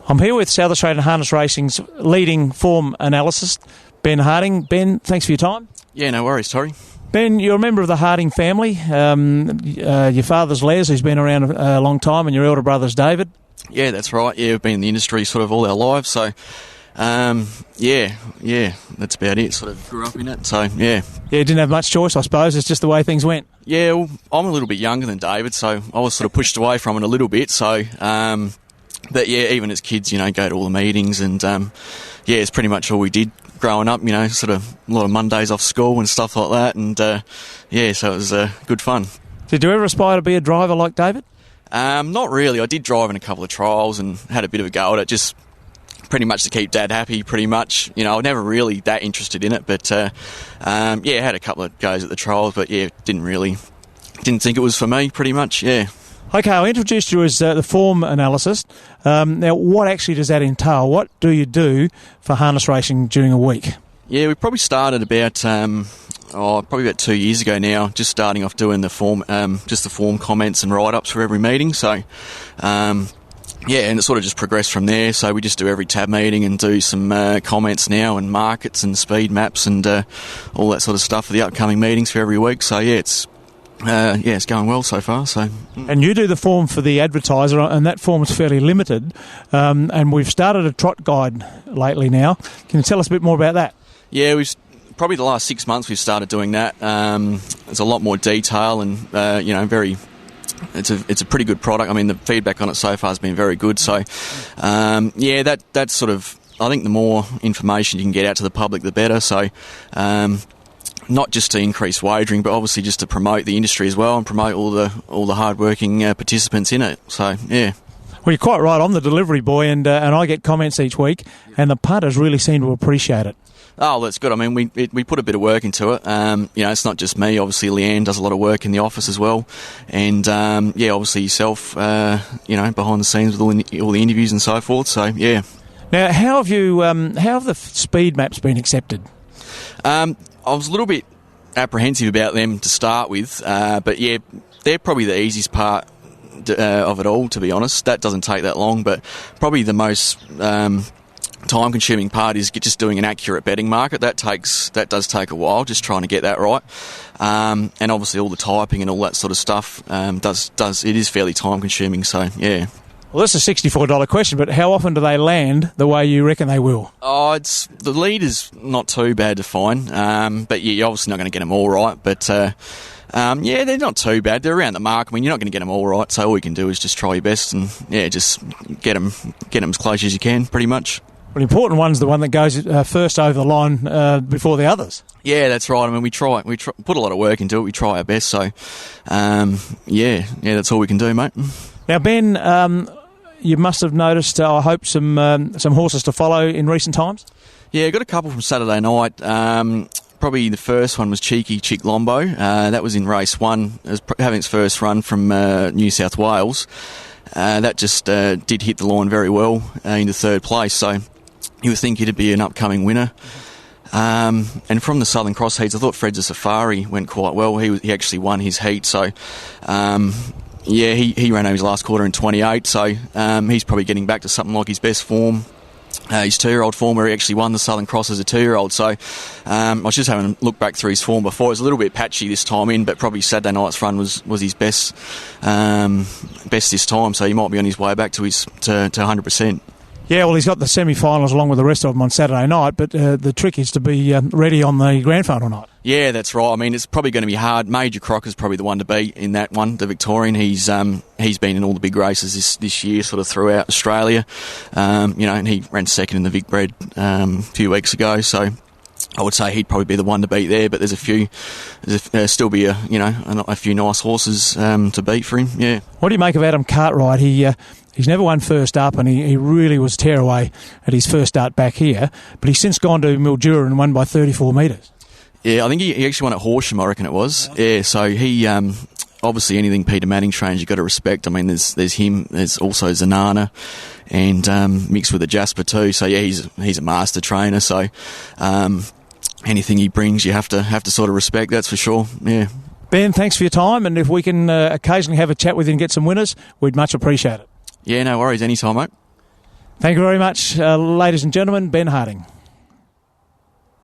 I'm here with South Australian Harness Racing's leading form analyst, Ben Harding. Ben, thanks for your time. Yeah, no worries, Tori. Ben, you're a member of the Harding family. Your father's Les, who's been around a long time, and your elder brother's David. Yeah, that's right. Yeah, we've been in the industry sort of all our lives, so yeah, that's about it. Sort of grew up in it, so yeah. Yeah, didn't have much choice, I suppose. It's just the way things went. Yeah, well, I'm a little bit younger than David, so I was sort of pushed away from it a little bit. So, but yeah, even as kids, go to all the meetings, and yeah, it's pretty much all we did growing up. Sort of a lot of Mondays off school and stuff like that, and yeah, so it was good fun. Did you ever aspire to be a driver like David? Not really. I did drive in a couple of trials and had a bit of a go at it, just pretty much to keep Dad happy, pretty much. I was never really that interested in it, but yeah, I had a couple of goes at the trials, but yeah, didn't think it was for me, pretty much, yeah. Okay, I introduced you as the form analyst. Now, what actually does that entail? What do you do for harness racing during a week? Yeah, we probably started about 2 years ago now, just starting off doing the form, just the form comments and write-ups for every meeting. So, yeah, and it sort of just progressed from there. So we just do every tab meeting and do some comments now and markets and speed maps and all that sort of stuff for the upcoming meetings for every week. So yeah, it's going well so far. So, and you do the form for the advertiser, and that form is fairly limited. And we've started a trot guide lately now. Can you tell us a bit more about that? Yeah, probably the last 6 months we've started doing that. There's a lot more detail and very. It's a pretty good product. I mean, the feedback on it so far has been very good. So, yeah, that's sort of. I think the more information you can get out to the public, the better. So, not just to increase wagering, but obviously just to promote the industry as well and promote all the hard-working participants in it. So, yeah. Well, you're quite right. I'm the delivery boy, and I get comments each week, and the punters really seem to appreciate it. Oh, that's good. I mean, we put a bit of work into it. It's not just me. Obviously, Leanne does a lot of work in the office as well, and yeah, obviously yourself, behind the scenes with all the interviews and so forth. So, yeah. Now, how have the speed maps been accepted? I was a little bit apprehensive about them to start with, but yeah, they're probably the easiest part of it all, to be honest. That doesn't take that long, but probably the most time-consuming part is just doing an accurate betting market. That does take a while, just trying to get that right. And obviously all the typing and all that sort of stuff it is fairly time-consuming. So yeah. Well, that's a $64 question, but how often do they land the way you reckon they will? Oh, the lead is not too bad to find, but yeah, you're obviously not going to get them all right. But yeah, they're not too bad. They're around the mark. I mean, you're not going to get them all right, so all you can do is just try your best and yeah, just get them as close as you can, pretty much. Well, the important one's the one that goes first over the line before the others. Yeah, that's right. I mean, we try put a lot of work into it. We try our best. So, yeah, that's all we can do, mate. Now, Ben, you must have noticed, I hope, some horses to follow in recent times. Yeah, got a couple from Saturday night. Probably the first one was Cheeky Chick Lombo. That was in race 1. It was having its first run from New South Wales. That just did hit the line very well into third place. So you would think it'd be an upcoming winner. And from the Southern Cross heats, I thought Fred's Safari went quite well. He actually won his heat. So yeah, he ran over his last quarter in 28. So he's probably getting back to something like his best form. His 2-year-old form, where he actually won the Southern Cross as a 2-year-old. So I was just having a look back through his form before. It was a little bit patchy this time in, but probably Saturday night's run was his best this time. So he might be on his way back to 100%. Yeah, well, he's got the semi-finals along with the rest of them on Saturday night, but the trick is to be ready on the grand final night. Yeah, that's right. I mean, it's probably going to be hard. Major Crocker's probably the one to beat in that one, the Victorian. He's been in all the big races this year, sort of throughout Australia. And he ran second in the Vic Bred a few weeks ago, so I would say he'd probably be the one to beat there. But there's still be a few nice horses to beat for him. Yeah. What do you make of Adam Cartwright? He's never won first up, and he really was tear away at his first start back here. But he's since gone to Mildura and won by 34 metres. Yeah, I think he actually won at Horsham, I reckon it was. Yeah, so he obviously anything Peter Manning trains you've got to respect. I mean, there's him, there's also Zanana, and mixed with a Jasper too. So yeah, he's a master trainer. So anything he brings, you have to sort of respect. That's for sure. Yeah. Ben, thanks for your time, and if we can occasionally have a chat with you and get some winners, we'd much appreciate it. Yeah, no worries. Anytime, mate. Thank you very much, ladies and gentlemen. Ben Harding.